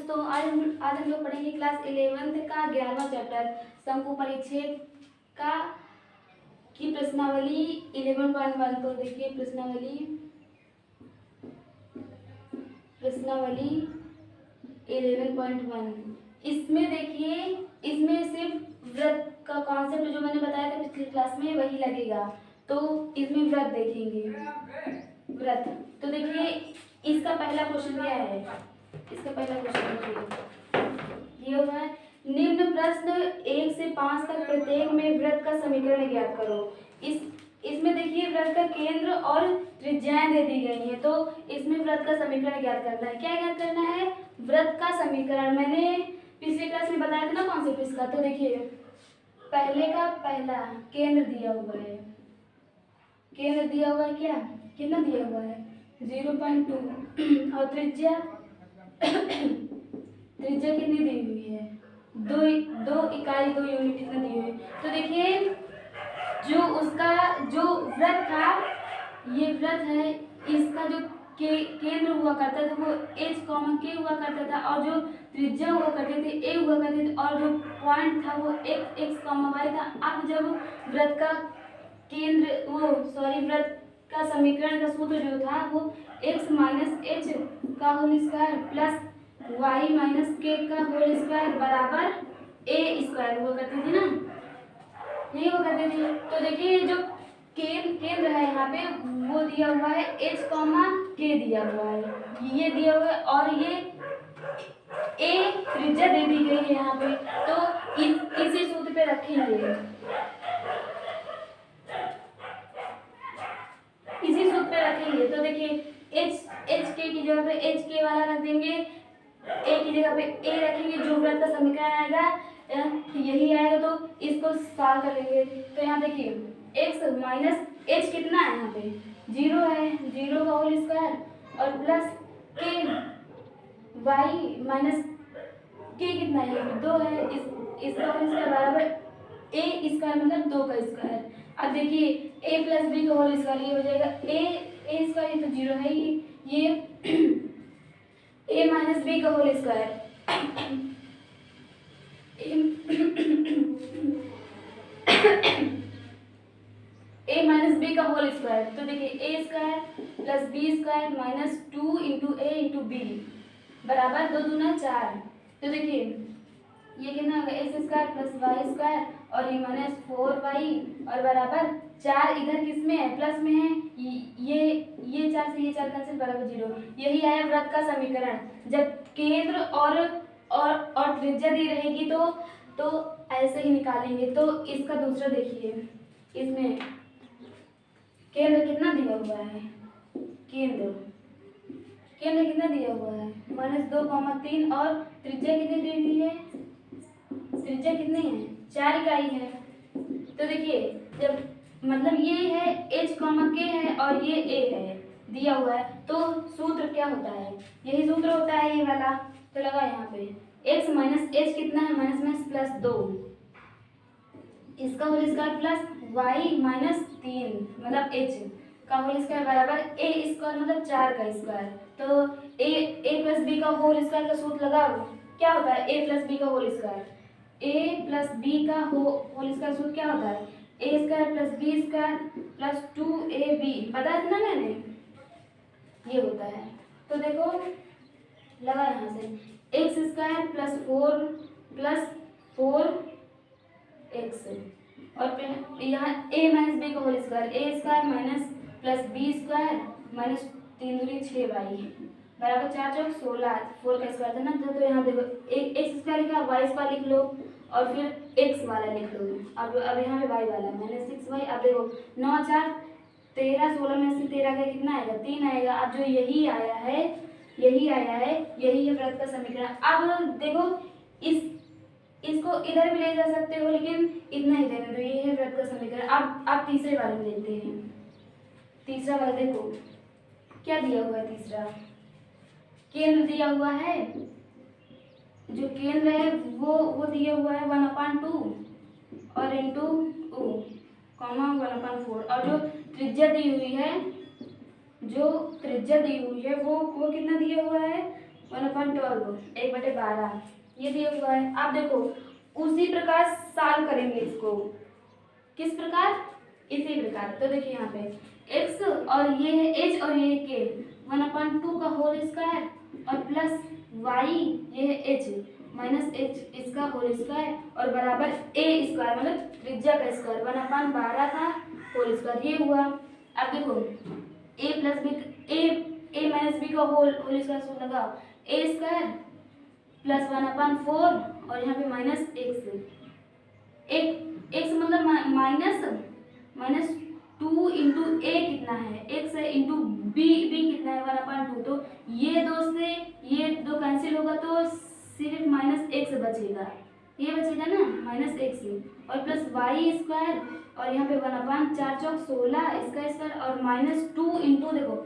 दोस्तों, आज हम लोग पढ़ेंगे क्लास 11th का 11वां चैप्टर शंकु परिच्छेद का की प्रश्नावली 11.1। तो देखिए प्रश्नावली 11.1। इसमें देखिए, इसमें सिर्फ व्रत का कॉन्सेप्ट जो मैंने बताया था पिछली क्लास में वही लगेगा। तो इसमें व्रत देखेंगे, व्रत। तो देखिए इसका पहला क्वेश्चन क्या है, इसका पहला क्वेश्चन देखिए ये हुआ है, निम्न प्रश्न 1 से 5 तक प्रत्येक में व्रत का समीकरण ज्ञात करो। इसमें देखिए व्रत का केंद्र और त्रिज्याएं दे दी गई हैं। तो इसमें व्रत का समीकरण ज्ञात करना है। क्या ज्ञात करना है? व्रत का समीकरण। मैंने पिछले क्लास में बताया था ना कॉन्सेप्ट इसका। तो देखिए पहले का पहला केंद्र दिया हुआ है, केंद्र दिया हुआ है, क्या कितना दिया हुआ है 0.2 और त्रिज्या त्रिज्या कितनी दी हुई है 2 इकाई 2 यूनिट कितना दी हुई है। तो देखिए जो उसका जो व्रत था, ये व्रत है, इसका जो केंद्र हुआ करता था वो h, k हुआ करता था और जो त्रिज्या हुआ करते थे a हुआ करते थे और जो पॉइंट था वो x, y था। अब जब व्रत का व्रत का समीकरण का सूत्र जो था वो x माइनस एच का whole square plus y minus k का होल स्क्वायर बराबर a स्क्वायर हुआ करती थी ना, यही हुआ करती थी। तो देखिए जो केंद्र है यहाँ पे वो दिया हुआ है h, k दिया हुआ है, ये दिया हुआ है और ये a त्रिज्या दे दी गई है यहाँ पे। तो इसी सूत्र पे रखेंगे, इसी सूत्र पे रखेंगे। तो देखिए h k की जगह पे h k वाला रख देंगे, a की जगह पे a रखेंगे, जो व्रत का समीकरण आएगा यही आएगा। तो इसको सॉल्व कर लेंगे। तो यहाँ देखिए x माइनस h कितना है, यहाँ पे 0 है, 0 का होल स्क्वायर और plus k y minus k कितना है 2 है, इसका होल स्क्वायर बराबर a स्क्वायर मतलब 2 का स्क्वायर। अब देखिए a प्लस बी का होल स्क्वायर ये हो जाएगा a स्क्वायर, ये तो 0 है ही, ये a माइनस बी का whole square a minus B का होल स्क्वायर। तो देखिए a square plus B square minus 2 into a into b बराबर 2 दूना 4। तो देखिए ये कितना होगा x square plus Y square और ये माइनस 4y और बराबर 4 इधर किस में है, प्लस में है, ये 4 से ये 4 कैंसिल बराबर 0। यही आया व्रत का समीकरण। जब केंद्र और त्रिज्या दी रहेगी तो ऐसे ही निकालेंगे। तो इसका दूसरा देखिए, इसमें केंद्र कितना दिया हुआ है, केंद्र कितना दिया हुआ है -2, 3 और त्रिज्या कितनी दी हुई है, त्रिज्या कितनी है 4 इकाई है। तो देखिए जब मतलब ये है h, k है और ये a है दिया हुआ है, तो सूत्र क्या होता है, यही सूत्र होता है ये वाला। तो लगा यहाँ पे x माइनस h कितना है माइनस प्लस 2, इसका whole square plus y minus 3 मतलब h का होल स्क्वायर बराबर a स्क्वायर मतलब 4 का स्क्वायर। तो a प्लस बी का होल स्क्वायर का सूत्र लगाओ, क्या होता है a प्लस बी का whole square, a plus B का होल स्क्वायर सूत्र क्या होता है a square plus B square plus 2ab, बताया था ना मैंने, ये होता है। तो देखो लगा यहाँ से एक्स स्क्वायर प्लस 4x और यहाँ a माइनस बी का whole square a square minus plus B square minus 3 दूनी 6y बराबर 4 चौक 16, 4 का स्क्वायर था ना। तो यहाँ देखो एक्स स्क्वायर लिखा, वाई स्क्वायर लिख लो और फिर एक्स वाला लिख लो। अब यहाँ पे वाई वाला -6y। अब देखो 9 4 13, 16 में से 13 का कितना आएगा 3 आएगा। अब जो यही आया है यही है व्रत का समीकरण। अब देखो इसको इधर भी ले जा सकते हो, लेकिन इतना ही देना। तो ये है व्रत का समीकरण। अब तीसरे वाले में देखते हैं। तीसरा वाला देखो क्या दिया हुआ है, तीसरा केंद्र दिया हुआ है, जो केंद्र है वो दिया हुआ है 1/2 और इंटू 1/4 और जो त्रिज्या दी हुई है वो कितना दिया हुआ है 1/12 1/12 ये दिया हुआ है। आप देखो उसी प्रकार सॉल्व करेंगे इसको, किस प्रकार, इसी प्रकार। तो देखिए यहाँ पे x और ये है h और ये k 1/2 का होल स्क्वायर और प्लस y ये है h माइनस h इसका होल स्क्वायर और बराबर a स्क्वायर मतलब त्रिज्या का स्क्वायर 1/12 का होल स्क्वायर ये हुआ। अब देखो a plus b a minus B का होल स्क्वायर सूत्र लगाओ a स्क्वायर प्लस 1/4 और यहाँ पे माइनस x मतलब माइनस 2 इंटू ए कितना है x है इंटू बी कितना है 1/2। तो ये दो कैंसिल होगा तो सिर्फ माइनस x बचेगा, ये बचेगा ना माइनस x और प्लस y स्क्वायर और यहाँ पे 1/4 चौक 16 इसका स्क्वायर और माइनस 2 इंटू देखो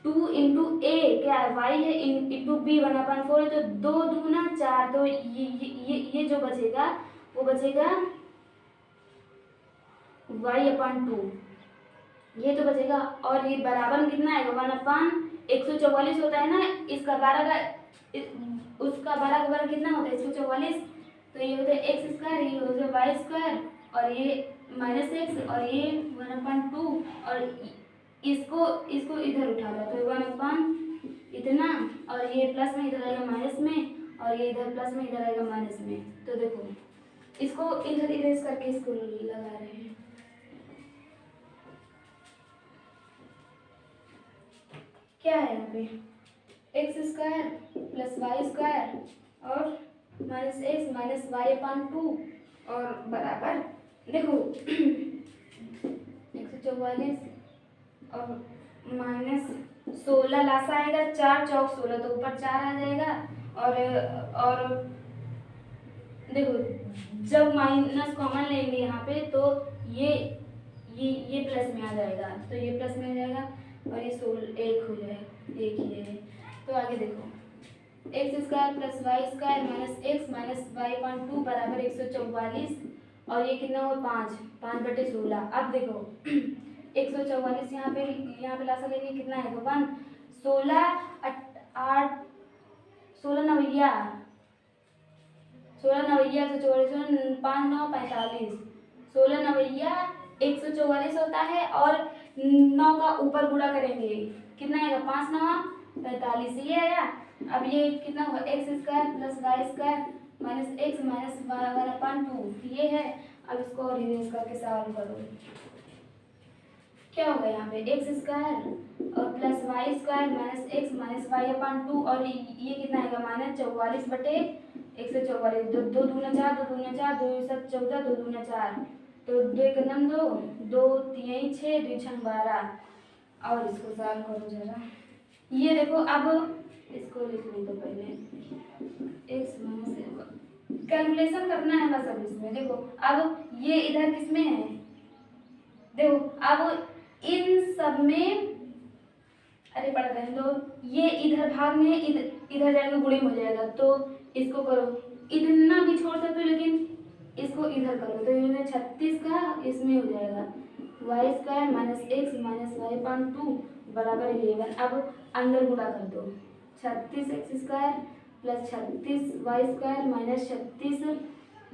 2 इंटू ए क्या है y है इंटू बी 1/4 है तो 2 दूना 4 तो ये जो बचेगा वो बचेगा y/2 ये तो बचेगा। और ये बराबर में कितना आएगा 1/144 होता है ना, इसका 12 का उसका 12 का वर्ग कितना होता है 144 तो ये होता है x स्क्वायर ये होता है y स्क्वायर और ये माइनस x और ये 1/2 और इसको इधर उठा लो तो 1 इतना और ये प्लस में इधर आएगा माइनस में और ये इधर प्लस में इधर आएगा माइनस में। तो देखो इसको इधर इरेज करके इसको लगा रहे हैं। क्या है यहाँ पे x square plus Y square और माइनस एक्स माइनस y/2 और बराबर देखो 144 और माइनस 16 लासा आएगा 4 चौक 16 तो ऊपर 4 आ जाएगा और देखो जब माइनस कॉमन लेंगे यहाँ पे तो ये प्लस में आ जाएगा तो ये प्लस में आ जाएगा और ये 16 1 हो जाएगा एक ही है। तो आगे देखो x square plus Y square minus x minus y/2 बराबर 144 और ये कितना हुआ 5/16। अब देखो 144 यहाँ पे लासा लेंगे कितना है 1 16 8 16 नवैया 144 5 9 45 16 नवैया 144 होता है और 9 का ऊपर गुणा करेंगे कितना आएगा 5 9 45 ये आया। अब ये कितना होगा x square plus Y square minus x minus y/2 ये है। अब इसको और इरेज करके सॉल्व करो क्या होगा यहाँ पे एक्स स्क्वायर और plus Y square minus x minus y/2 और ये कितना आएगा माइनस 44/144 दो दूना 4 2 दूना 4 2 7 14 2 दूना 4 तो 2 1 2 2 3 6 2 6 12 और इसको सॉल्व करो जरा। ये देखो अब इसको लिख लो तो पहले x माइनस कैलकुलेशन करना है बस। अब इसमें देखो अब ये इधर किसमें है देखो अब इन सब में अरे पढ़ रहे हैं तो ये इधर भाग में इधर जाएगा गुणे हो जाएगा तो इसको करो इतना भी छोड़ सकते हो लेकिन इसको इधर करो तो ये 36 का इसमें हो जाएगा Y square minus x minus y/2 बराबर 11। अब अंदर गुणा कर दो 36 X square plus 36 Y square minus 36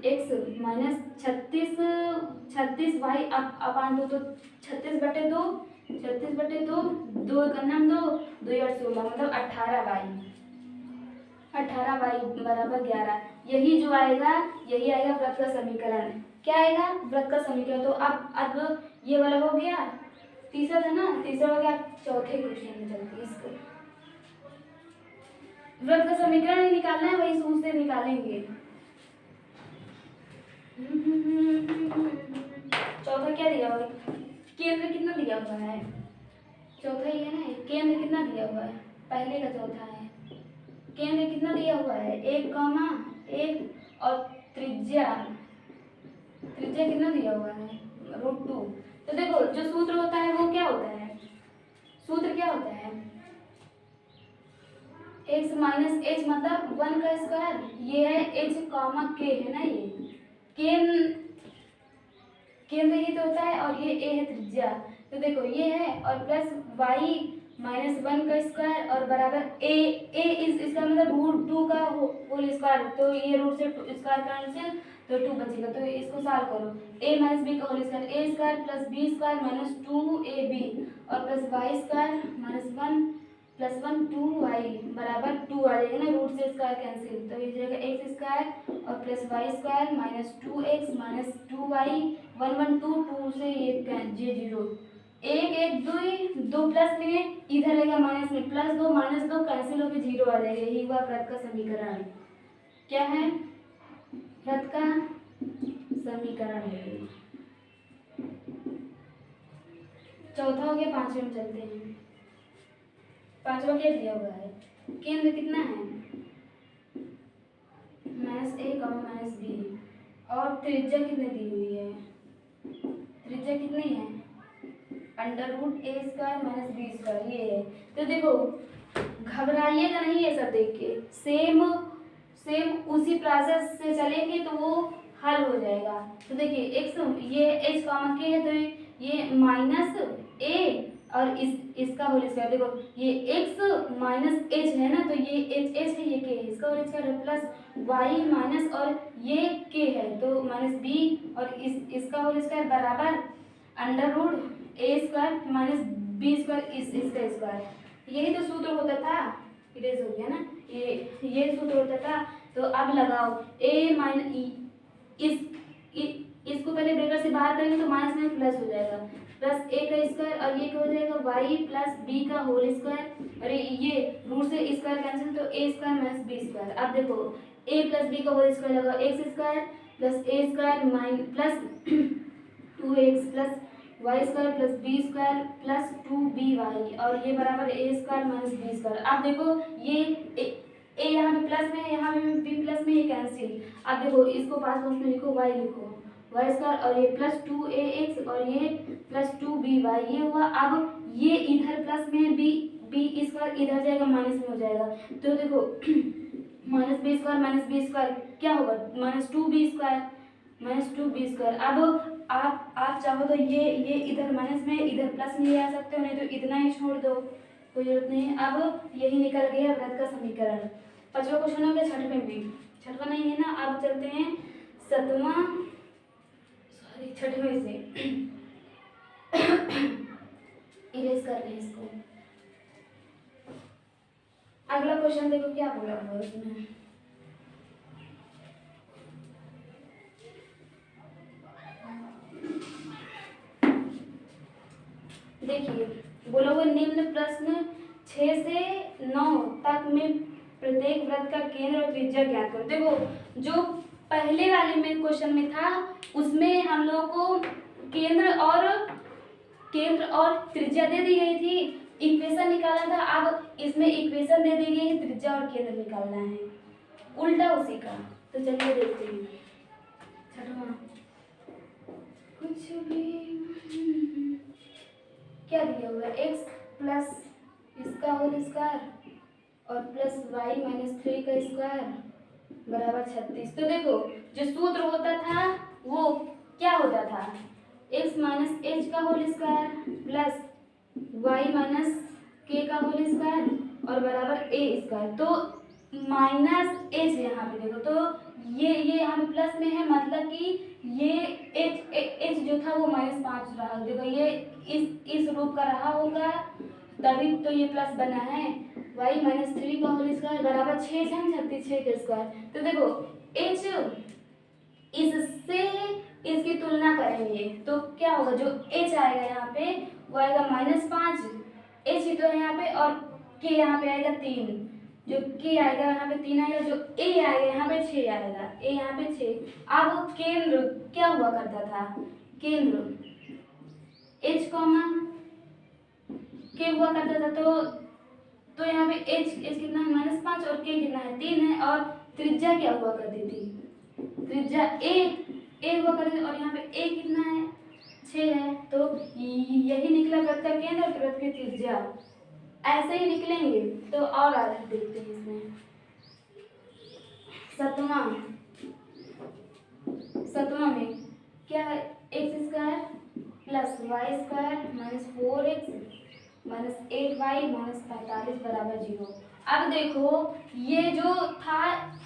X minus 36 Y upon 2 तो 36/2 36/2 2 कन्नम 2 2 8 16 मतलब 18 वाई बराबर 11। यही जो आएगा यही आएगा वृत्त का समीकरण। क्या आएगा वृत्त का समीकरण। तो अब ये वाला हो गया तीसरा था ना तीसरा हो गया चौथे क्वेश्चन में चलते हैं इसको वृत्त का समीकरण निकालना है वही सूत्र से निकालेंगे। चौथा क्या दिया हुआ है केंद्र कितना दिया हुआ है चौथा ही है ना केंद्र कितना दिया हुआ है पहले का चौथा है केंद्र कितना दिया हुआ है 1, और त्रिज्या कितना दिया हुआ है √2। तो देखो जो सूत्र होता है वो क्या होता है सूत्र क्या होता है x माइनस h मतलब 1 का स्क्वायर ये है h k है ना ये केंद्र ही तो होता है और ये a है त्रिज्या। तो देखो ये है और प्लस y माइनस 1 का स्क्वायर और बराबर a इसका मतलब 2 का होल स्क्वायर, तो ये रूट से स्क्वायर कैंसिल, तो 2 बचेगा। तो इसको सॉल्व करो, a माइनस बी का whole square, A square plus B square minus 2ab और plus Y square minus 1 plus 1 2y बराबर 2 आ जाएगा ना, रूट से स्क्वायर कैंसिल, तो ये जाएगा एक्स स्क्वायर और plus Y square minus 2x minus 2y 1 1 2 2 से ये जे 0 1 1 2 2 प्लस में इधर रहेगा माइनस में, प्लस 2 माइनस 2 कैंसिल होकर 0 आ जाएगा। यही हुआ वृत्त का समीकरण। क्या है? वृत्त का समीकरण है। चौथा हो गया, पांचवें में चलते हैं। पांचवा क्या दिया हुआ है? केंद्र कितना है? -a माइनस बी और त्रिज्या कितनी दी हुई है? त्रिज्या कितनी है? √a² माइनस बी स्क्वायर ये है। तो देखो घबराइएगा नहीं ये सब देख के, सेम उसी प्रोसेस से चलेंगे तो वो हल हो जाएगा। तो देखिए x ये h कॉमा k है, तो ये माइनस a और इसका होल स्क्वायर, देखो ये x माइनस h है ना, तो ये h है, ये k है, इसका होल स्क्वायर है, प्लस y माइनस और ये k है तो माइनस b और इसका होल स्क्वायर बराबर √a² माइनस b स्क्वायर इसका स्क्वायर। यही तो सूत्र होता था, इरेज हो गया ना, ये सूत्र होता था। तो अब लगाओ a माइनस इसको पहले ब्रैकेट से बाहर करेंगे तो माइनस में प्लस हो जाएगा, प्लस a का स्क्वायर और ये क्या हो जाएगा y प्लस b का होल स्क्वायर, और ये रूट से स्क्वायर कैंसिल तो a² माइनस b स्क्वायर। अब देखो a प्लस b का होल स्क्वायर लगाओ, x² plus a² minus plus 2x plus y square plus b square plus 2by और ये बराबर a² माइनस b स्क्वायर। अब देखो ये a यहाँ पे प्लस में है, यहाँ पे b प्लस में, ये कैंसिल। अब देखो इसको पास में लिखो, y लिखो y स्क्वायर और ये प्लस 2ax और ये प्लस 2by ये हुआ। अब ये इधर प्लस में है, b स्क्वायर इधर जाएगा माइनस में हो जाएगा, तो देखो minus b square minus b square क्या होगा? Minus 2b square. अब आप चाहो तो ये इधर माइनस में इधर प्लस में ले आ सकते हो, नहीं तो इतना ही छोड़ दो, कोई जरूरत नहीं है। अब यही निकल गया वृत्त का समीकरण। पांचवा क्वेश्चन हो गया, छठवें में, छठवा नहीं है ना। अब चलते हैं छठवें से इरेज कर रहे हैं इसको। अगला क्वेश्चन देखो क्या बोला हुआ है उसमें। देखिए बोला हुआ निम्न प्रश्न 6 से 9 तक में प्रत्येक वृत्त का केंद्र और त्रिज्या ज्ञात करो। देखो जो पहले वाले में क्वेश्चन में था उसमें हम लोगों को केंद्र और त्रिज्या दे दी गई थी, इक्वेशन निकाला था। अब इसमें इक्वेशन दे दी गई है, त्रिज्या और केंद्र निकालना है, उल्टा उसी का। तो चलिए देखते हैं। छठवां कुछ भी क्या दिया हुआ है? x प्लस इसका होल स्क्वायर और प्लस y माइनस 3 का स्क्वायर बराबर 36। तो देखो जो सूत्र होता था वो क्या होता था? x माइनस h का whole square plus y minus k का होल स्क्वायर और बराबर a स्क्वायर। तो माइनस h यहाँ पे देखो, तो ये यहाँ पे प्लस में है, मतलब कि ये h जो था वो -5 रहा, देखो ये इस रूप का रहा होगा, तभी तो ये प्लस बना है। y माइनस 3 का होल स्क्वायर बराबर 6 है, 36 का स्क्वायर। तो देखो h इससे इसकी तुलना करेंगे तो क्या होगा? जो h आएगा यहाँ पे वो आएगा -5, h ही तो है यहाँ पे, और k यहाँ पे आएगा 3, जो k आएगा यहाँ पे 3 आएगा, जो a आएगा यहाँ पे 6 आएगा, a यहाँ पे 6। अब केंद्र क्या हुआ करता था? केंद्र h कॉमा k हुआ करता था, तो यहाँ पे h कितना है? -5 और k कितना है? 3 है। और त्रिज्या क्या हुआ करती थी? त्रिज्या a हुआ करती थी, और यहाँ पे a कितना है? 6 है। तो यही निकला वृत्त का केंद्र और वृत्त की त्रिज्या। ऐसे ही निकलेंगे तो और आगे देखते हैं इसमें। सतवां में क्या है? x square plus y square minus 4x minus 8y minus 45 बराबर 0। अब देखो ये जो था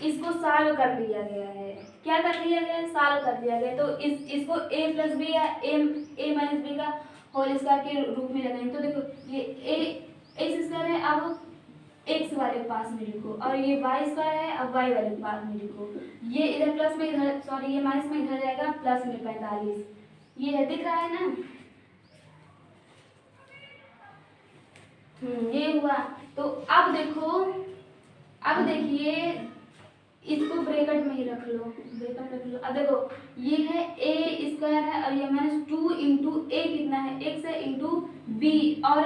इसको सॉल्व कर लिया गया है। क्या कर लिया गया है? सॉल्व कर लिया गया। तो इसको a प्लस बी या a माइनस बी का होल स्क्वायर के रूप में लगाएंगे। तो देखो ये a एक्स स्क्वायर है, अब एक्स वाले के पास में लिखो, और ये वाई स्क्वायर है, अब वाई वाले के पास में लिखो। ये इधर प्लस में, इधर सॉरी ये माइनस में इधर जाएगा, प्लस में 45। ये है, दिख रहा है ना? ये हुआ। तो अब देखो, अब देखिए इसको ब्रैकेट में ही रख लो, ब्रैकेट में रख लो। अब देखो ये है ए स्क्वायर है, और ये माइनस 2 इंटू ए कितना है? एक्स है, इंटू बी, और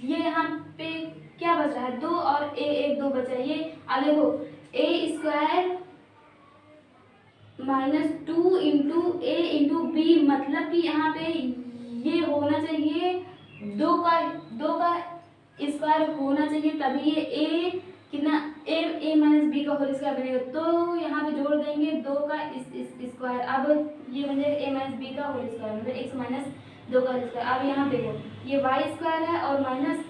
ये यहाँ पे क्या बच रहा है? 2 और ए, एक 2 बचा है। ये अब देखो A square minus 2 into a into B, मतलब कि यहाँ पे ये होना चाहिए 2 का स्क्वायर होना चाहिए, तभी ये ए कितना ए माइनस बी का होल स्क्वायर बनेगा। तो यहाँ पे जोड़ देंगे 2 का स्क्वायर, अब ये बन जाएगा ए माइनस बी का होल स्क्वायर, मतलब एक्स माइनस 2 का होल स्क्वायर। अब यहाँ देखो ये वाई स्क्वायर है, और माइनस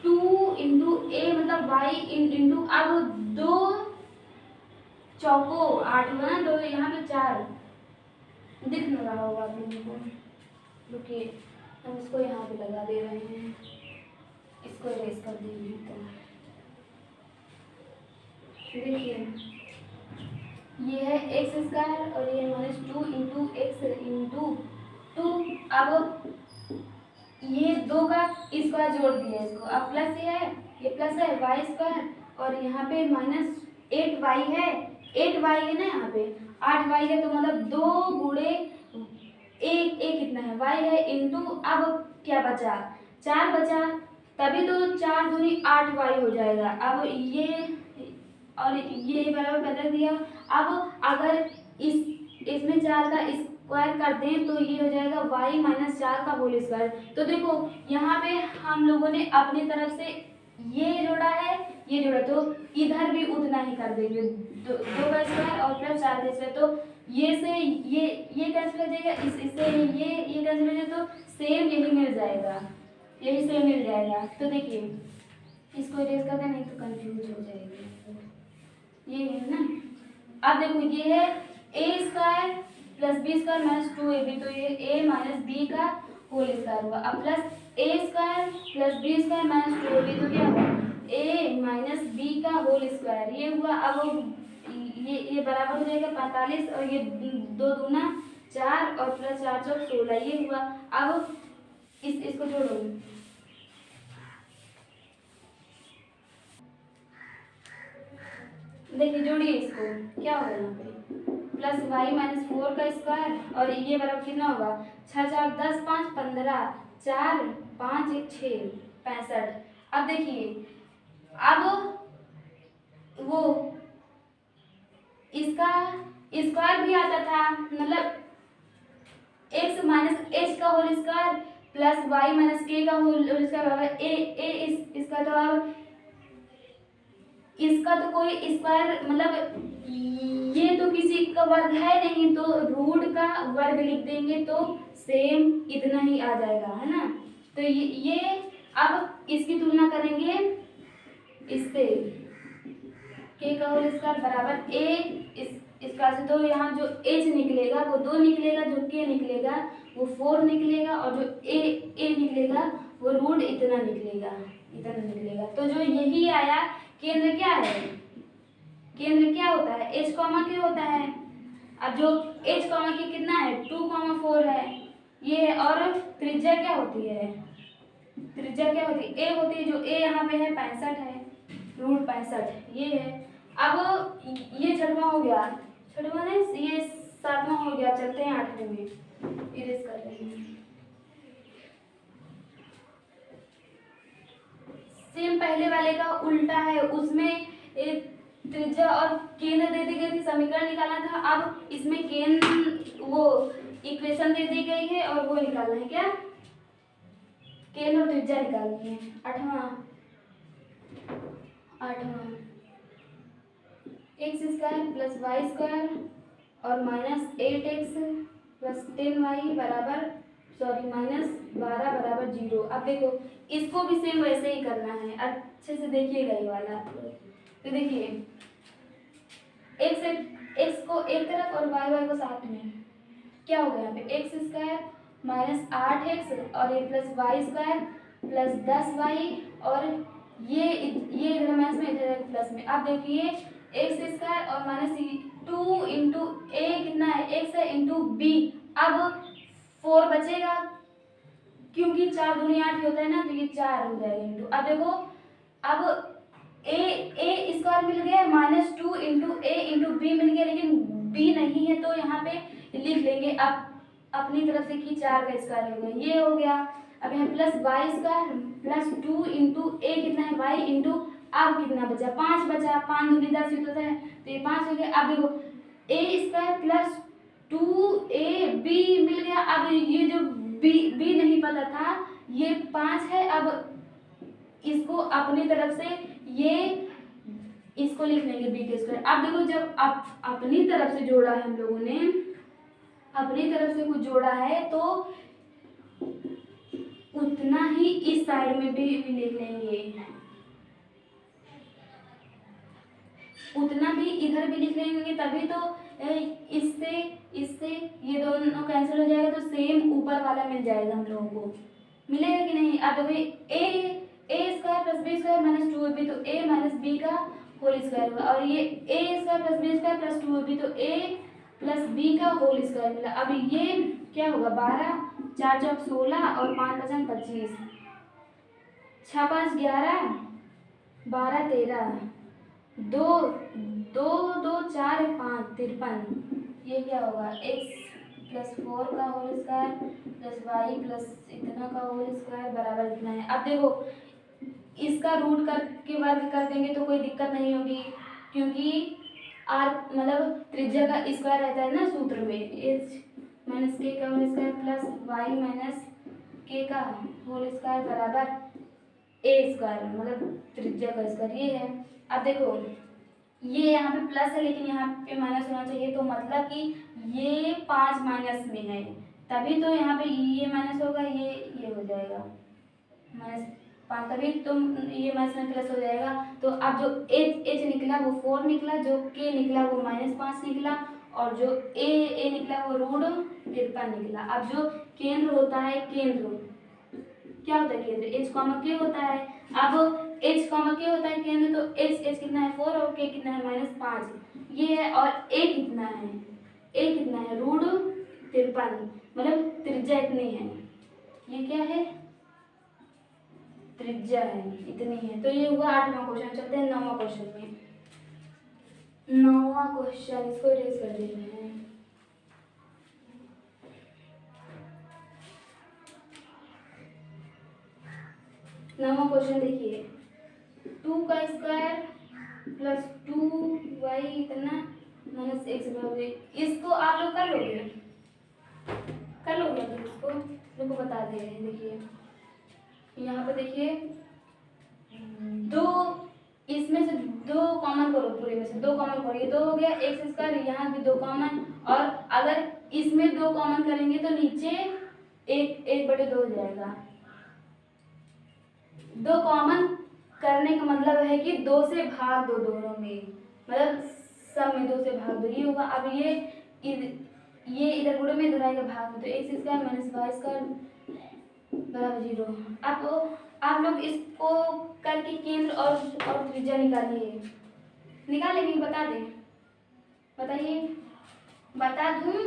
2 इंटू ए मतलब वाई इंटू, अब 2 चौको 8 हुआ, तो यहाँ पे 4 दिख नहीं रहा होगा आप लोगों को। रुकिए हम इसको यहाँ पे लगा दे रहे हैं, इसको इरेज कर देंगे। तो देखिए ये है एक्स स्क्वायर, और ये माइनस 2 इंटू एक्स इंटू 2। अब ये 2 का स्क्वायर जोड़ दिया इसको, अब प्लस ये प्लस है वाई स्क्वायर, और यहाँ पे माइनस 8y है, 8y है ना, यहाँ पे 8y है, तो मतलब 2 गुणे ए कितना है? y है, इंटू अब क्या बचा? 4 बचा, तभी तो 4 दूनी 8y हो जाएगा। अब ये और ये बराबर बदल दिया। अब अगर इसमें 4 का स्क्वायर कर दें तो ये हो जाएगा y माइनस 4 का होल स्क्वायर। तो देखो यहाँ पे हम लोगों ने अपनी तरफ से ये जोड़ा है, ये जोड़ा, तो इधर भी उतना ही कर देंगे, 2 का स्क्वायर और प्लस 4 का स्क्वायर। तो ये से ये कैंसिल हो जाएगा, इससे ये कैंसिल हो जाएगा, तो सेम यही मिल जाएगा, यही सेम मिल जाएगा। तो देखिए इसको इरेज कर दें, नहीं तो कंफ्यूज हो जाएगी। ये है ना। अब देखो ये है A square plus B square minus 2ab, तो ये ए माइनस बी का होल स्क्वायर हुआ। अब plus A square plus B square minus 2ab, तो क्या हुआ? ए माइनस बी का होल स्क्वायर, ये हुआ। अब ये बराबर हो जाएगा 45, और ये 2 दूना 4 और प्लस 4 चौक 16, ये हुआ। अब इसको जोड़ो, देखिए जोड़िए इसको, क्या होगा यहाँ पे? प्लस वाई माइनस 4 का स्क्वायर, और ये बराबर कितना होगा? 6 4 10 5 15, 4 5 1 6 65। अब देखिए अब वो इसका स्क्वायर भी आता था, मतलब एक्स माइनस एच का whole square plus y minus k का होल स्क्वायर बराबर ए इसका। तो अब इसका तो कोई स्क्वायर, मतलब ये तो किसी का वर्ग है नहीं, तो रूट का वर्ग लिख देंगे तो सेम इतना ही आ जाएगा, है ना। तो ये अब इसकी तुलना करेंगे इससे, के का होल स्क्वायर बराबर ए इसका से, तो यहाँ जो एच निकलेगा वो 2 निकलेगा, जो के निकलेगा वो 4 निकलेगा, और जो ए निकलेगा वो रूट इतना निकलेगा। तो जो यही आया, केंद्र क्या है? केंद्र क्या होता है? एच कॉमा के होता है। अब जो एच कॉमा के कितना है? 2,4 है ये है, और त्रिज्या क्या होती है? त्रिज्या क्या होती है? ए होती है, जो ए यहाँ पे है 65 है, रूट 65 ये है। अब ये 6वां हो गया, 6वां नहीं, ये 7वां हो गया। चलते हैं 8वें में, इरेज कर रहे हैं। सेम पहले वाले का उल्टा है, उसमें त्रिज्या और केंद्र दे दी गई थी, समीकरण निकालना था। अब इसमें केंद्र वो इक्वेशन दे दी गई है, और वो निकालना है, क्या? केंद्र और त्रिज्या निकालनी है। 8वां X square plus Y square और माइनस 8x प्लस 10y बराबर माइनस 12 बराबर 0। अब देखो इसको भी सेम वैसे ही करना है, अच्छे से देखिएगा ये वाला। तो देखिए एक्स को एक तरफ और वाई को साथ में, क्या हो गया यहाँ पे एक्स स्क्वायर माइनस 8x और ये plus Y square plus 10y और ये इधर माइनस में इधर प्लस में। अब देखिए एक्स स्क्वायर और माइनस 2 इंटू ए कितना है एक्स है इंटू बी। अब 4 बचेगा क्योंकि 4 दूनी 8 ही होता है ना, तो ये 4 हो जाएगा इंटू। अब देखो अब ए स्क्वायर मिल गया minus 2 into a into B मिल गया, लेकिन बी नहीं है तो यहाँ पे लिख लेंगे अब अपनी तरफ से कि 4 का स्क्वायर हो गया, ये हो गया। अब यहाँ plus Y square plus 2 into ए कितना है वाई इंटू, अब कितना बचा 5 बचा, 5 दूनी 10 होता है तो ये 5 हो गया। अब देखो ए स्क्वायर प्लस 2 बी मिल गया। अब ये जो बी नहीं पता था ये 5 है, अब इसको अपनी तरफ से ये इसको लिख लेंगे बी के स्क्वायर। अब देखो जब अपनी तरफ से जोड़ा है हम लोगों ने, अपनी तरफ से कुछ जोड़ा है तो उतना ही इस साइड में भी लिख लेंगे, उतना भी इधर भी लिख लेंगे, तभी तो इससे इससे ये दोनों कैंसिल हो जाएगा तो सेम ऊपर वाला मिल जाएगा हम लोगों को, मिलेगा कि नहीं। अब देखो A square plus B square minus 2ab तो a माइनस बी का होल स्क्वायर हुआ, और ये A square plus B square plus 2ab तो a प्लस बी का होल स्क्वायर मिला। अब ये क्या होगा 12 4 चौक 16 और 5 पचम 25 6 5 11 12 13 2 2 2 4 5 53, ये क्या होगा x प्लस 4 का whole square plus y plus इतना का होल स्क्वायर बराबर इतना है। अब देखो इसका रूट करके वर्ग कर देंगे तो कोई दिक्कत नहीं होगी, क्योंकि आर मतलब त्रिज्या का स्क्वायर रहता है ना सूत्र में, एच माइनस के का whole square plus y minus k का होल स्क्वायर बराबर ए स्क्वायर मतलब त्रिज्या का स्क्वायर ये है। अब देखो ये यहाँ पे प्लस है लेकिन यहाँ पे माइनस होना चाहिए, तो मतलब कि ये 5 माइनस में है तभी तो यहाँ पे ये माइनस होगा, ये हो जाएगा माइनस 5, तभी तुम ये माइनस में प्लस हो जाएगा। तो अब जो एच निकला वो 4 निकला, जो के निकला वो -5 निकला, और जो ए निकला वो √53 निकला। अब जो केंद्र होता है, केंद्र क्या होता है केंद्र एच कॉमा के होता है। अब एच कॉमा के होता है केंद्र, तो एच कितना है 4 और के कितना है -5 ये है, और ए कितना है √53 मतलब त्रिज्या इतनी है, ये क्या है त्रिज्या है इतनी है। तो ये हुआ 8वां क्वेश्चन। चलते हैं 9वां क्वेश्चन में। 9वां क्वेश्चन इसको इरेज कर देते हैं। नौवां क्वेश्चन देखिए 2 का स्क्वायर प्लस 2y इतना माइनस x बराबर, इसको आप लोग कर लोगे तो इसको लोग को बता दे रहे हैं। देखिए यहाँ पे देखिए दो इसमें से 2 कॉमन करो, पूरे में से 2 कॉमन करो, ये 2 हो गया एक्स स्क्वायर, यहाँ भी 2 कॉमन, और अगर इसमें 2 कॉमन करेंगे तो नीचे 1/2 हो जाएगा। 2 कॉमन करने का मतलब है कि 2 से भाग दो दोनों में, मतलब सब में 2 से भाग दो, ये होगा। अब ये इधर गुणे में इधर आएगा भाग में, तो x square minus y square बराबर 0। अब आप लोग इसको करके केंद्र और त्रिज्या निकालेंगे, बता दें, बताइए, बता दूं।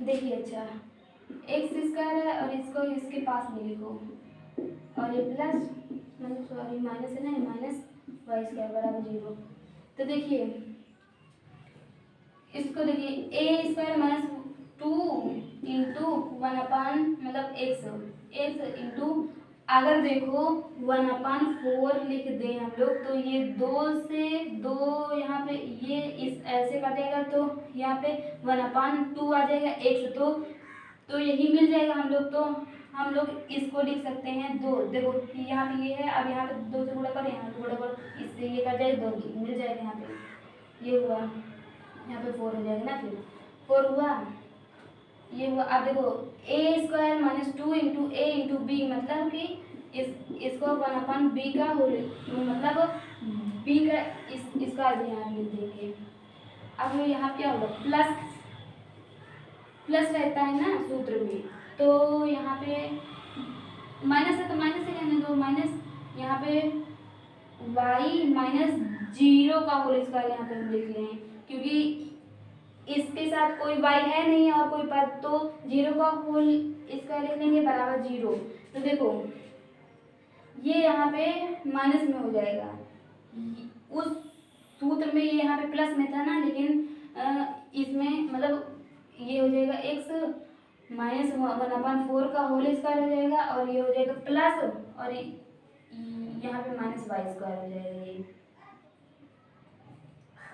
देखिए अच्छा एक्स स्क्वायर है और इसको इसके पास में लिखो, और ये प्लस मतलब सॉरी माइनस है ना, माइनस वाई स्क्वायर बराबर 0। तो देखिए इसको देखिए ए स्क्वायर माइनस 2 इंटू 1/, मतलब x इंटू, अगर देखो 1/4 लिख दें हम लोग तो ये 2 से 2 यहाँ पे ये इस ऐसे काटेगा तो यहाँ पे 1/2 आ जाएगा x, तो यही मिल जाएगा हम लोग। तो हम लोग इसको लिख सकते हैं 2, देखो यहाँ पे ये है, अब यहाँ पे 2 से गुणा करें, यहाँ पे गुणा करो, इससे ये कट जाएगा, 2 मिल जाएगा यहाँ पे, ये हुआ, यहाँ पे 4 हो जाएगा ना, फिर 4 हुआ, ये हुआ। अब देखो A square minus 2 into a into B, मतलब कि इसको 1/b का होल मतलब b का इसका ध्यान लिख देंगे। अब यहाँ क्या होगा, प्लस रहता है ना सूत्र में, तो यहाँ पे माइनस है तो माइनस से कहने दो, माइनस यहाँ पे y माइनस 0 का होल स्क्वायर यहाँ पे हम लिख रहे हैं, क्योंकि इसके साथ कोई y है नहीं और कोई पद, तो 0 का होल स्क्वायर लिख लेंगे बराबर 0। तो देखो ये यहाँ पे माइनस में हो जाएगा, उस सूत्र में ये यहाँ पे प्लस में था ना, लेकिन इसमें मतलब ये हो जाएगा x माइनस 1/4 का होल स्क्वायर हो जाएगा, और ये हो जाएगा प्लस, और यहाँ पे माइनस वाई स्क्वायर हो जाएगा ये,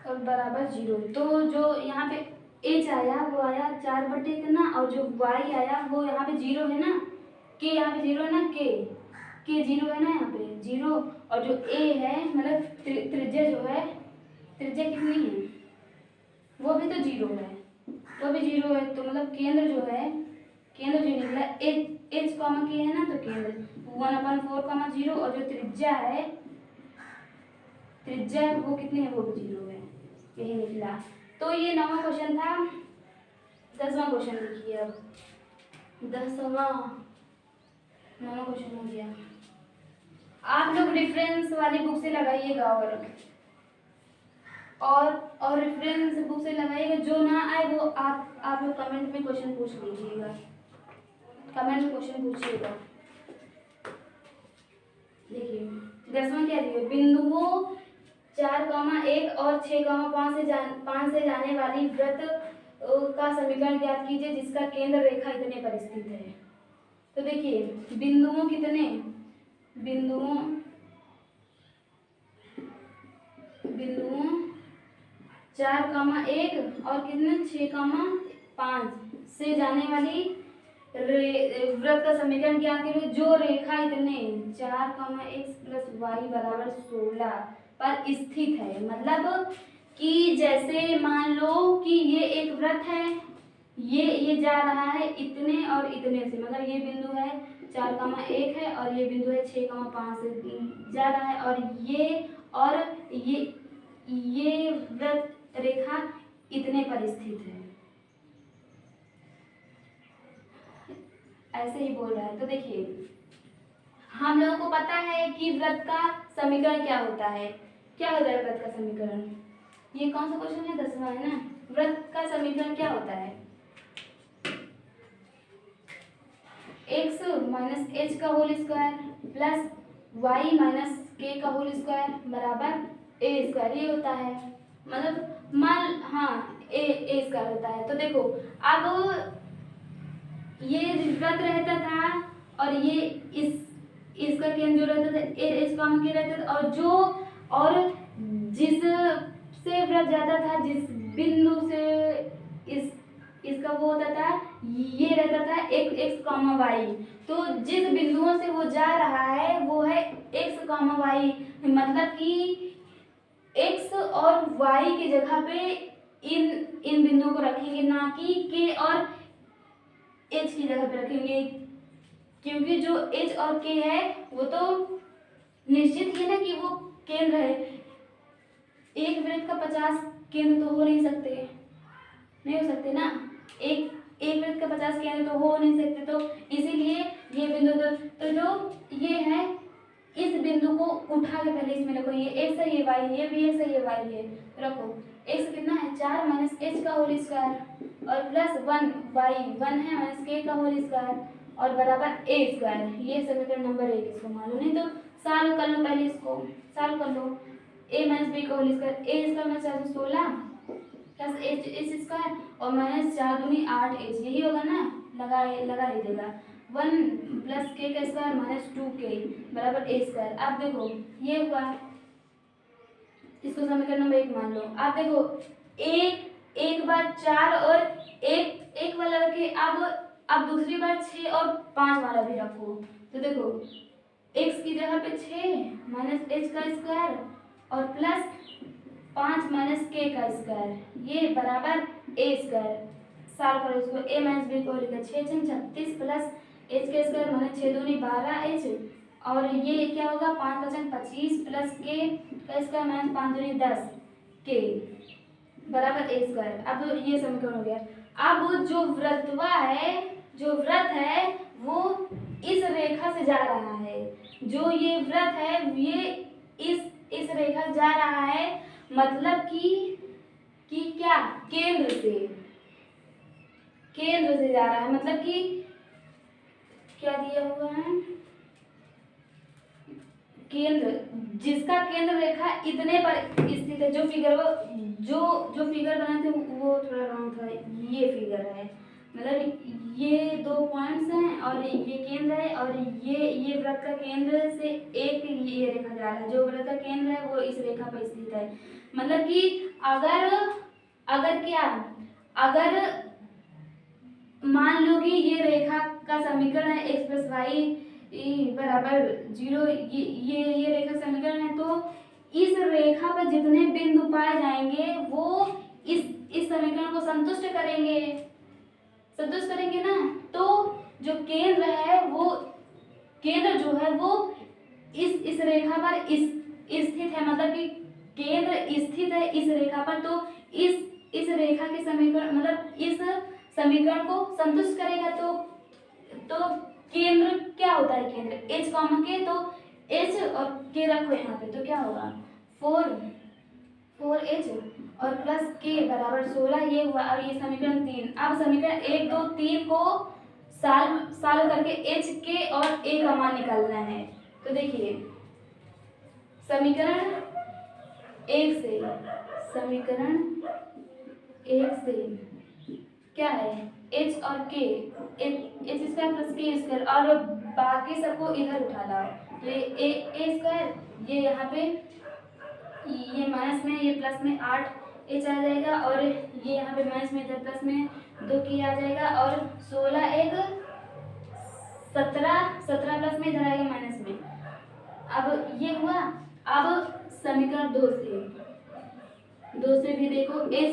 और बराबर 0। तो जो यहाँ पे h आया वो आया 4/इतना, और जो y आया वो यहाँ पे 0 है ना, k यहाँ पे 0 है ना, k 0 है ना यहाँ पे 0, और जो a है मतलब त्रिज्या जो है, त्रिज्या कितनी है, वो भी तो 0 है, वो भी 0 है, तो मतलब केंद्र जो है, केंद्र जो निकला h कॉमा k है ना, तो केंद्र 1/4 0, और जो त्रिज्या है, त्रिज्या वो कितनी है, वो भी 0 है, यही निकला। तो ये 9वां क्वेश्चन था। 10वां क्वेश्चन लिखिए अब, 9वां क्वेश्चन हो गया। आप लोग रेफरेंस वाली बुक से लगाइएगा, और रेफरेंस बुक से लगाइएगा, जो ना आए वो आप लोग कमेंट में क्वेश्चन पूछ लीजिएगा, कमेंट में क्वेश्चन पूछिएगा। देखिए 10वां क्या दिया, बिंदुओं 4,1 और 6,5 से जाने वाली वृत्त का समीकरण ज्ञात कीजिए जिसका केंद्र रेखा इतने पर स्थित है। तो देखिए बिंदुओं कितने, बिंदुओं 4,1 और कितने 6,5 से जाने वाली वृत्त का समीकरण ज्ञात कीजिए जो रेखा इतने 4,x + y = 16 पर स्थित है। मतलब कि जैसे मान लो कि ये एक वृत्त है, ये जा रहा है इतने और इतने से, मतलब ये बिंदु है 4,1 है और ये बिंदु है 6,5 से जा रहा है, और ये वृत्त रेखा इतने पर स्थित है, ऐसे ही बोल रहा है। तो देखिए हम लोगों को पता है कि वृत्त का समीकरण क्या होता है, क्या होता है वृत्त का समीकरण, ये कौन सा क्वेश्चन है, 10वां है ना। वृत्त का समीकरण क्या होता है, x माइनस h का whole square plus y minus k का होल स्क्वायर बराबर a स्क्वायर, ये होता है। मतलब मान हाँ a स्क्वायर होता है। तो देखो अब ये वृत्त रहता था और ये इसका केंद्र जो रहता था h कॉमा k रहता था, और जिससे वृत्त जाता था, जिस बिंदु से इसका वो होता था, ये रहता था x कॉमा वाई। तो जिस बिंदुओं से वो जा रहा है वो है x कॉमा वाई, मतलब कि x और y की जगह पे इन बिंदुओं को रखेंगे, ना कि k और h की जगह पे रखेंगे, क्योंकि जो h और k है वो तो निश्चित ही है ना कि वो केंद्र है। एक वृत्त का 50 केंद्र तो हो नहीं सकते, नहीं हो सकते ना, एक वृत्त का 50 केंद्र तो हो नहीं सकते, तो इसीलिए ये बिंदु तो जो ये है इस बिंदु को उठा के पहले इसमें रखो, ये x है, ये y, ये भी x है, ये y है, रखो। x कितना है 4 माइनस h का होल स्क्वायर और प्लस 1 y 1 है माइनस k का होल स्क्वायर और बराबर a स्क्वायर, ये समीकरण नंबर 1 इसको मान लो, नहीं तो सॉल्व कर लो, पहले इसको सॉल्व कर लो। a माइनस b का होल स्क्वायर, a स्क्वायर में 416 प्लस h स्क्वायर और माइनस 4 दूनी 8h, यही होगा ना, लगा लीजिएगा। 1 प्लस k का स्क्वायर माइनस 2k बराबर a स्क्वायर। अब देखो ये हुआ, इसको समीकरण नंबर 1 मान लो। आप देखो एक बार 4 और एक वाला रखे, अब दूसरी बार 6 और 5 वाला भी रखो। तो देखो x की जगह पे 6 माइनस h का स्क्वायर और प्लस 5 माइनस k का स्क्वायर, ये बराबर a स्क्वायर। सॉल्व करो इसको, a माइनस b को लिखा 6 36 प्लस h का स्क्वायर माइनस 6 दूनी 12h और ये क्या होगा 5 5 25 प्लस के का स्क्वायर माइनस 5 दूनी 10 के बराबर ए स्क्वायर। अब ये समीकरण हो गया। अब जो व्रत है वो इस रेखा से जा रहा है। जो ये व्रत है ये इस रेखा से जा रहा है, मतलब कि क्या केंद्र से जा रहा है, मतलब कि क्या दिया हुआ है केंद्र, जिसका केंद्र रेखा इतने पर स्थित है। जो फिगर बनाए थे वो थोड़ा रॉन्ग था, ये फिगर है, मतलब ये 2 पॉइंट्स हैं और ये केंद्र है और ये वृत्त का केंद्र से एक ये रेखा जा रहा है। जो वृत्त का केंद्र है वो इस रेखा पर स्थित है। मतलब कि अगर मान लो कि ये रेखा का समीकरण है x प्लस वाई बराबर 0, ये रेखा समीकरण है, तो इस रेखा पर जितने बिंदु पाए जाएंगे वो इस समीकरण को संतुष्ट करेंगे ना। तो जो केंद्र जो है वो इस रेखा पर स्थित है, मतलब कि केंद्र स्थित है इस रेखा पर, तो इस रेखा के समीकरण मतलब इस समीकरण को संतुष्ट करेगा। तो केंद्र क्या होता है, केंद्र h कॉमा के, तो h और k रखो यहाँ पे, तो क्या होगा 4h और प्लस k बराबर 16, ये हुआ। और ये समीकरण 3। अब समीकरण 1 2 3 को सॉल्व करके h k और a का मान निकालना है। तो देखिए समीकरण 1 से क्या है h और k, h square plus k square, और बाकी सबको इधर उठा लाओ। तो ये a स्क्वायर, ये यहाँ पे ये माइनस में ये प्लस में 8h आ जाएगा, और ये यहाँ पे माइनस में इधर प्लस में 2k आ जाएगा, और 16 एक 17 प्लस में इधर आएगा माइनस में। अब ये हुआ। अब समीकरण 2 से भी देखो h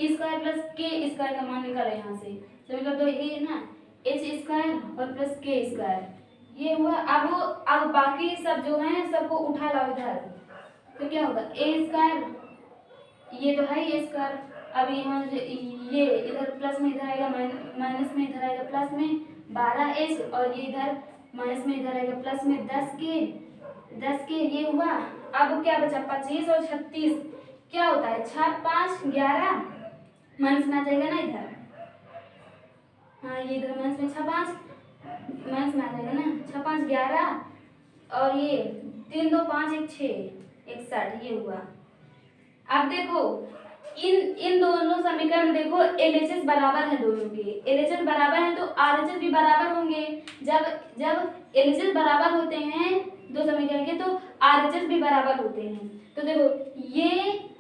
square plus k square का मान निकालो यहाँ से। समीकरण 2 ये है ना, h स्क्वायर और प्लस k स्क्वायर, ये हुआ। अब बाकी सब जो हैं सबको उठा लाओ इधर, तो क्या होगा a स्क्वायर, ये तो है a स्क्वायर। अब यहाँ ये इधर प्लस में इधर आएगा माइनस में इधर आएगा प्लस में 12h, और ये इधर माइनस में इधर आएगा प्लस में 10k, ये हुआ। अब क्या बचा 25 और 36, क्या होता है 6 5 11, माइनस में आ जाएगा ना इधर, हाँ ये इधर माइनस में 6 5 माइनस में आ जाएगा ना, 6 5 11, और ये 3 2 5 1 6 61, ये हुआ। अब देखो इन दोनों समीकरण देखो LHS बराबर है, दोनों के LHS बराबर है तो RHS भी बराबर होंगे। जब LHS बराबर होते हैं दो समीकरण के, तो RHS भी बराबर होते हैं। तो देखो ये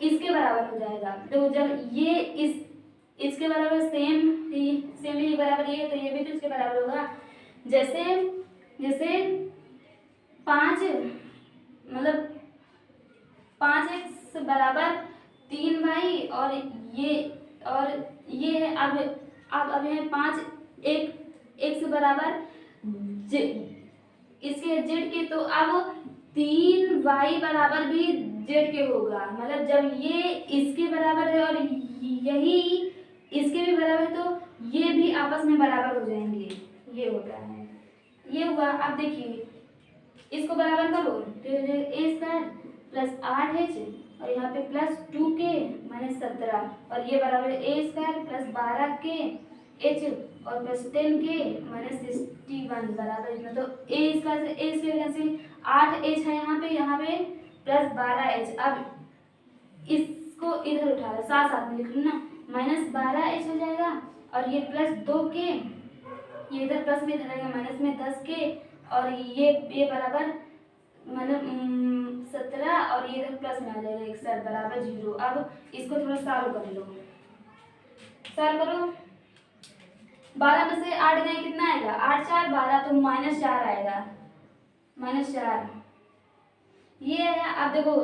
इसके बराबर हो जाएगा, तो जब ये इसके बराबर सेम ही बराबर ये, तो ये भी तो इसके बराबर होगा। जैसे 5 मतलब 5x बराबर 3y, और ये है। अब है 5 x बराबर इसके z के, तो अब 3y बराबर भी z के होगा। मतलब जब ये इसके बराबर है और यही इसके भी बराबर है, तो ये भी आपस में बराबर हो जाएंगे, ये होता है, ये हुआ। अब देखिए इसको बराबर करो, तो a स्क्वायर प्लस 8h और यहाँ पे प्लस 2k माइनस 17, और ये बराबर a square plus 12k h और प्लस 10k माइनस 61 बराबर इतना। तो a स्क्वायर से a स्क्वायर कैंसिल, 8h है यहाँ पे प्लस 12h। अब इसको इधर उठा लो, साथ में लिख लो ना, माइनस 12h हो जाएगा, और ये प्लस 2k, ये इधर प्लस में इधर आएगा माइनस में 10k, और ये बराबर मतलब 17, और ये इधर प्लस में आ जाएगा 61 बराबर 0। अब इसको थोड़ा सॉल्व कर लो, सॉल्व करो। 12 में से 8 गए कितना आएगा, 8 4 12, तो -4 आएगा, -4 ये है। अब देखो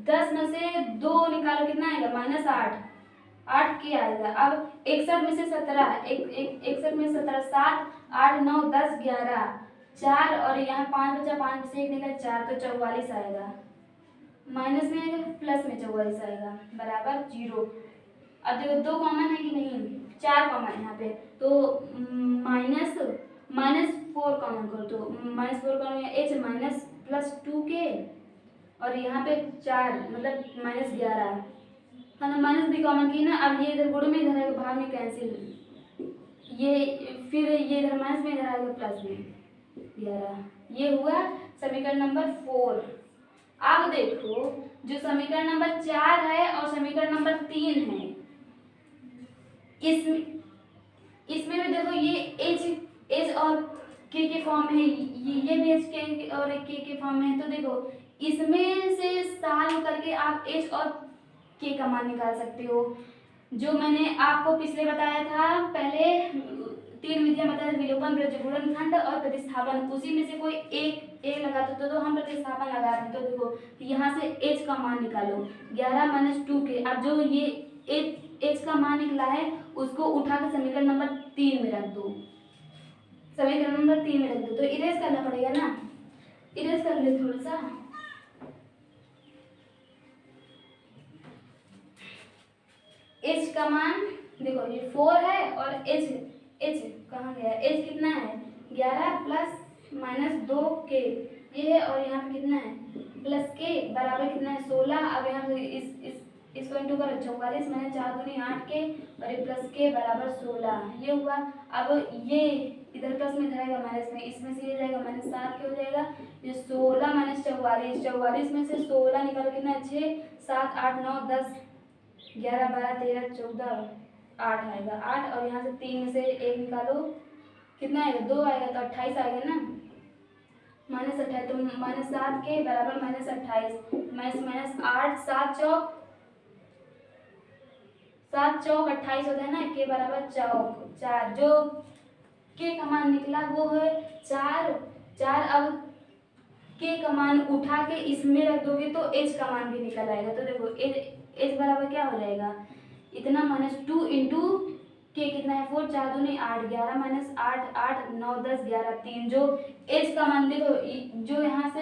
10 में से 2 निकालो कितना आएगा, -8 के आएगा। अब 61 में से 17, 61 में 17 7 8 9 10 11, 4 और यहाँ 5 बचा, 5 से 1 निकला 4 तो 44 आएगा, माइनस में आएगा प्लस में 44 आएगा बराबर 0। अब देखो 2 कॉमन है कि नहीं, 4 कॉमन है यहाँ पे, तो -4 कॉमन करो तो -4 common h minus plus 2k और यहाँ पे 4 मतलब -11 है ना, माइनस भी कॉमन की ना। अब ये इधर गुण में, इधर आएगा भाग में कैंसिल, ये फिर ये इधर माइनस में, इधर आएगा प्लस में 11। ये हुआ समीकरण नंबर 4। अब देखो जो समीकरण नंबर 4 है और समीकरण नंबर 3 है, इसमें भी देखो ये h और k के फॉर्म में है, ये भी h के और k के फॉर्म में है। तो देखो इसमें से सॉल्व करके आप h और k का मान निकाल सकते हो। जो मैंने आपको पिछले बताया था, पहले 3 विधियां बताया, विलोपन, गुणनखंड और प्रतिस्थापन, उसी में से कोई एक लगाते तो हम प्रतिस्थापन लगाते हैं। तो देखो यहाँ से h का मान निकालो 11 - 2k। अब जो ये h का मान निकला है उसको उठा के समीकरण नंबर 3 में रख दो, समीकरण नंबर 3 में रख दो। तो इरेज करना पड़ेगा ना, इरेज कर ले थोड़ा सा। h का मान देखो ये 4 है और h कहाँ गया, h कितना है 11 प्लस -2k ये है, और यहाँ पे कितना है प्लस k बराबर कितना है 16। अब यहाँ पे इसको इंटू करो 44 - 4 दूनी 8k और ये प्लस k बराबर 16 ये हुआ। अब ये इधर प्लस में जाएगा माइनस में, इसमें से ये जाएगा -7k हो जाएगा। ये 16 - 44, 44 में से 16 निकालो कितना है 6 7 8 9 10 11 12 13 14 8 आएगा 8, और यहाँ से 3 में से 1 निकालो कितना आएगा 2 आएगा, तो 28 आएगा ना, -28। तो -7k बराबर -28 -8 7 चौक 28 होता है ना, k बराबर चौक 4। जो k का मान निकला वो है 4। अब k का मान उठा के इसमें रख दोगे तो h का मान भी निकल आएगा। तो देखो h बराबर क्या हो जाएगा इतना -2 इंटू k कितना है 4 4 दूनी 8 11 - 8 8 9 10 11 3। जो h का मान देखो, जो यहाँ से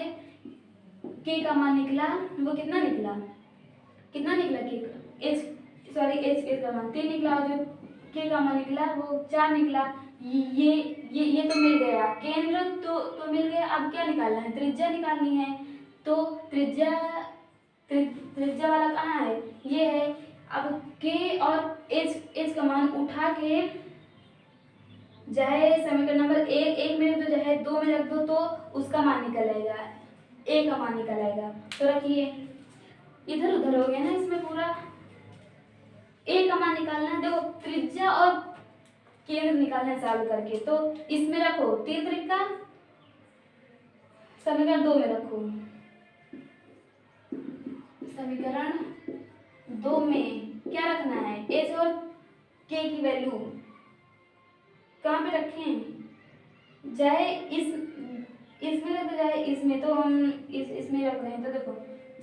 k का मान निकला वो कितना निकला k का h का मान 3 निकला, और जो k का मान निकला वो 4 निकला। ये तो मिल गया केंद्र, तो मिल गया। अब क्या निकालना है, त्रिज्या निकालनी है। तो त्रिज्या वाला कहाँ है, ये है। अब k और h का मान उठा के चाहे समीकरण नंबर 1 में तो चाहे 2 में रख दो तो उसका मान निकल आएगा, a का मान निकल आएगा। तो रखिए इधर उधर हो गया ना इसमें पूरा, a का मान निकालना है। देखो त्रिज्या और केंद्र निकालना है सॉल्व करके, तो इसमें रखो 3 तरीका, समीकरण 2 में रखो, समीकरण 2 में क्या रखना है h और k की वैल्यू कहाँ पे रखें, चाहे इसमें रख दो चाहे इसमें, तो हम इसमें रख रहे हैं। तो देखो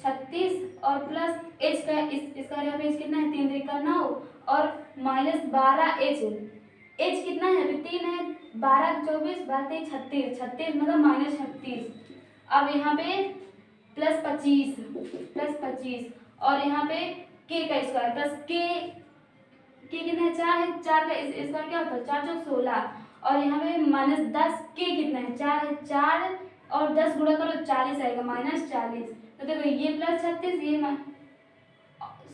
36 और प्लस h का इसका यहाँ पे h कितना है 3 तरीका 9 और -12h कितना है अभी 3 है 12 24 12 36 36 मतलब -36। अब यहाँ पे प्लस 25 और यहाँ पे k का स्क्वायर प्लस k कितना है 4 है, 4 का स्क्वायर क्या होता है 4 चौक 16, और यहाँ पे -10 k कितना है 4 है, 4 और 10 गुणा करो 40 आएगा -40। तो देखो ये प्लस 36 ये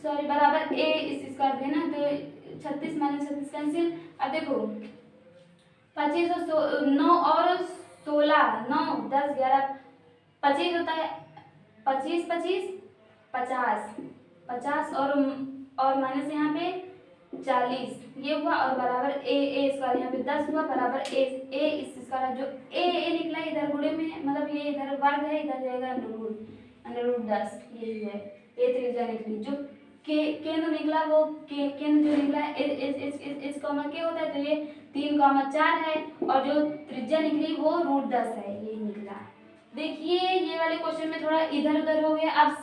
सॉरी बराबर a इस स्क्वायर है ना, तो 36 - 36 कैंसिल। अब देखो 25 और 9 और 16 9 10 11 25 होता है 25 25 50 और माइनस यहाँ पे 40 ये हुआ, और बराबर a स्क्वायर यहाँ पे 10 हुआ बराबर a इस स्क्वायर, जो a निकला इधर गुणे में, मतलब ये इधर वर्ग है इधर जाएगा अंडर रूट 10 यही है। a त्रिज्या निकली, जो केंद्र निकला वो केंद्र जो निकला है इस कॉमा के होता है, तो ये 3,4 है, और जो त्रिज्या निकली वो √10 है, यही निकला। देखिए ये वाले क्वेश्चन में थोड़ा इधर उधर हो गया। अब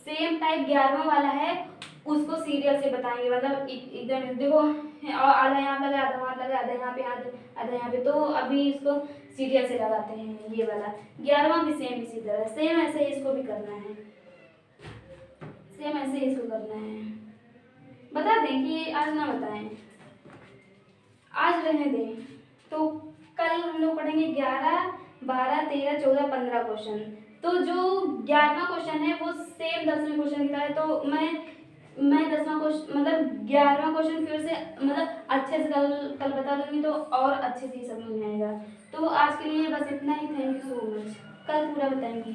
सेम टाइप 11वां वाला है, उसको सीरियल से बताएंगे, मतलब एकदम देखो, और आधा यहाँ पे लगा, आधा वहाँ लगा, आधा यहाँ पे, आधा यहाँ पे, तो अभी इसको सीरियल से लगाते हैं ये वाला। 11वां भी सेम इसी तरह, सेम ऐसे ही इसको भी करना है, सेम ऐसे ही इसको करना है। बता दें कि आज ना बताएं, आज रहने दें, तो कल हम लोग पढ़ेंगे 11, 12, 13, 14, 15 क्वेश्चन। तो जो 11वां क्वेश्चन है वो सेम 10वें क्वेश्चन की तरह है, तो मैं 10वां क्वेश्चन मतलब 11वां क्वेश्चन फिर से मतलब अच्छे से कल बता दूंगी, तो और अच्छे से ही समझ में आएगा। तो आज के लिए बस इतना ही। Thank you so much. कल पूरा बताएंगे।